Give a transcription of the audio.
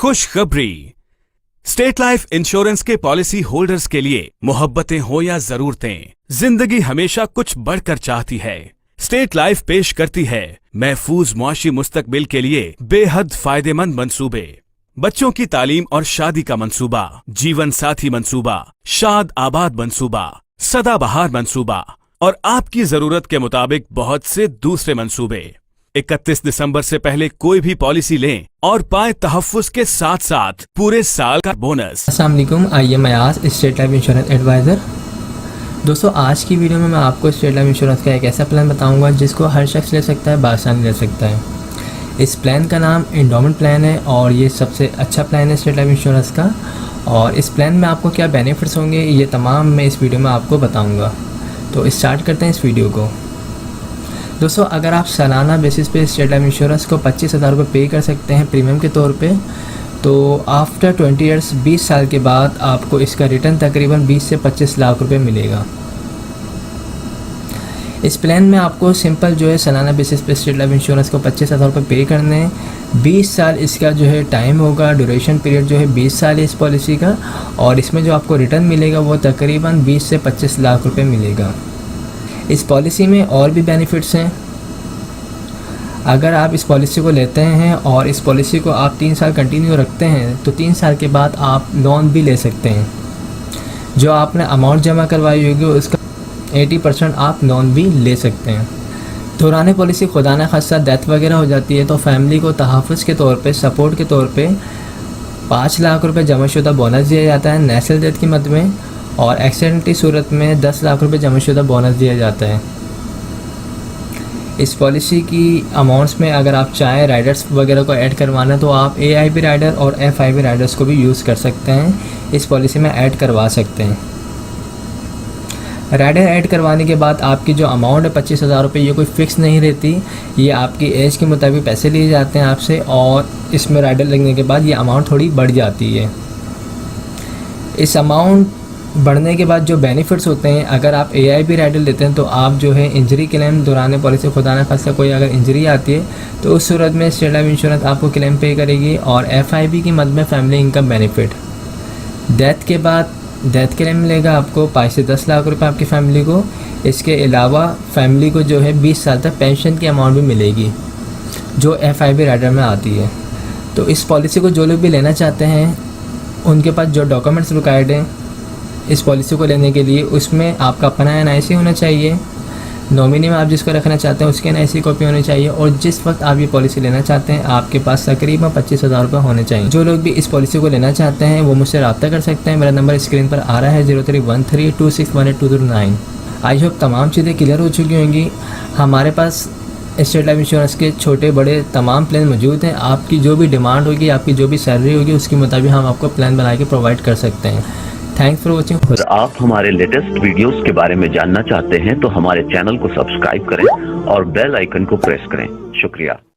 खुशखबरी। State life insurance के policy holders के लिए मोहब्बतें हो या जरूरतें, जिंदगी हमेशा कुछ बढ़कर चाहती है। स्टेट लाइफ पेश करती है महफूज मुआशी मुस्तकबिल के लिए बेहद फायदेमंद मंसूबे, बच्चों की तालीम और शादी का मंसूबा, जीवन साथी मंसूबा, शाद आबाद मंसूबा, सदाबहार मंसूबा और आपकी जरूरत के मुताबिक बहुत से दूसरे मंसूबे। 31 दिसंबर से पहले कोई भी पॉलिसी लें और पाएं तहफ्फुज के साथ साथ पूरे साल का बोनस। अस्सलाम वालेकुम, I am Ayaz, state life insurance advisor. दोस्तों, आज की वीडियो में मैं आपको स्टेट लाइफ इंश्योरेंस का एक ऐसा प्लान बताऊंगा जिसको हर शख्स ले सकता है, बासानी ले सकता है। इस प्लान का नाम एंडोमेंट प्लान है और ये सबसे अच्छा प्लान है स्टेट लाइफ इंश्योरेंस का। और इस प्लान में आपको क्या बेनिफिट्स होंगे ये तमाम मैं इस वीडियो में आपको बताऊँगा। तो स्टार्ट करते हैं इस वीडियो को। दोस्तों, अगर आप सालाना बेसिस पे स्टेट लाइफ इंश्योरेंस को 25,000 रुपये पे कर सकते हैं प्रीमियम के तौर पे, तो आफ्टर 20 ईयर्स 20 साल के बाद आपको इसका रिटर्न तकरीबन 20 से 25 लाख रुपए मिलेगा। इस प्लान में आपको सिंपल जो है सालाना बेसिस पे स्टेट लाइफ इंश्योरेंस को 25,000 रुपये पे करने हैं। 20 साल इसका जो है टाइम होगा, ड्यूरेशन पीरियड जो है 20 साल है इस पॉलिसी का। और इसमें जो आपको रिटर्न मिलेगा वो तकरीबन 20 से 25 लाख रुपये मिलेगा। इस पॉलिसी में और भी बेनिफिट्स हैं। अगर आप इस पॉलिसी को लेते हैं और इस पॉलिसी को आप 3 साल कंटिन्यू रखते हैं तो 3 साल के बाद आप लोन भी ले सकते हैं। जो आपने अमाउंट जमा करवाई होगी उसका 80% आप लोन भी ले सकते हैं। दौरान पॉलिसी खुदा न खास्ता डेथ वगैरह हो जाती है तो फैमिली को तहफ़्फ़ुज़ के तौर पे, सपोर्ट के तौर पे 5 लाख रुपए जमाशुदा बोनस दिया जाता है नेचुरल डेथ की मद में, और एक्सीडेंट की सूरत में 10 लाख रुपए जमाशुदा बोनस दिया जाता है। इस पॉलिसी की अमाउंट्स में अगर आप चाहें राइडर्स वगैरह को ऐड करवाना तो आप AIB राइडर और FIB राइडर्स को भी यूज़ कर सकते हैं, इस पॉलिसी में ऐड करवा सकते हैं। राइडर ऐड करवाने के बाद आपकी जो अमाउंट है 25,000 रुपये, ये कोई फ़िक्स नहीं रहती, ये आपकी एज के मुताबिक पैसे लिए जाते हैं आपसे, और इसमें राइडर लगने के बाद ये अमाउंट थोड़ी बढ़ जाती है। इस अमाउंट बढ़ने के बाद जो बेनिफिट्स होते हैं, अगर आप AIB राइडर लेते हैं तो आप जो है इंजरी क्लेम दौरान पॉलिसी खुदा न खास्ता कोई अगर इंजरी आती है तो उस सूरत में स्टेट लाइफ इंश्योरेंस आपको क्लेम पे करेगी। और FIB की मद में फैमिली इनकम बेनिफिट, डेथ के बाद डेथ क्लेम मिलेगा आपको 5 से 10 लाख रुपए आपकी फ़ैमिली को। इसके अलावा फैमिली को जो है 20 साल तक पेंशन की अमाउंट भी मिलेगी जो FIB राइडर में आती है। तो इस पॉलिसी को जो लोग भी लेना चाहते हैं उनके पास जो डॉक्यूमेंट्स रिक्वायर्ड हैं इस पॉलिसी को लेने के लिए, उसमें आपका अपना NIC होना चाहिए, नॉमिनी में आप जिसको रखना चाहते हैं उसके NIC कॉपी होनी चाहिए, और जिस वक्त आप ये पॉलिसी लेना चाहते हैं आपके पास तकरीबन 25,000 रुपये होने चाहिए। जो लोग भी इस पॉलिसी को लेना चाहते हैं वो मुझसे रब्ता कर सकते हैं। मेरा नंबर स्क्रीन पर आ रहा है 031326182209। आई होप तमाम चीज़ें क्लियर हो चुकी होंगी। हमारे पास स्टेट लाइफ इंश्योरेंस के छोटे बड़े तमाम प्लान मौजूद हैं। आपकी जो भी डिमांड होगी, आपकी जो भी सैलरी होगी, उसके मुताबिक हम आपको प्लान बना के प्रोवाइड कर सकते हैं। Thanks for watching. अगर आप हमारे लेटेस्ट वीडियोस के बारे में जानना चाहते हैं तो हमारे चैनल को सब्सक्राइब करें और बेल आइकन को प्रेस करें। शुक्रिया।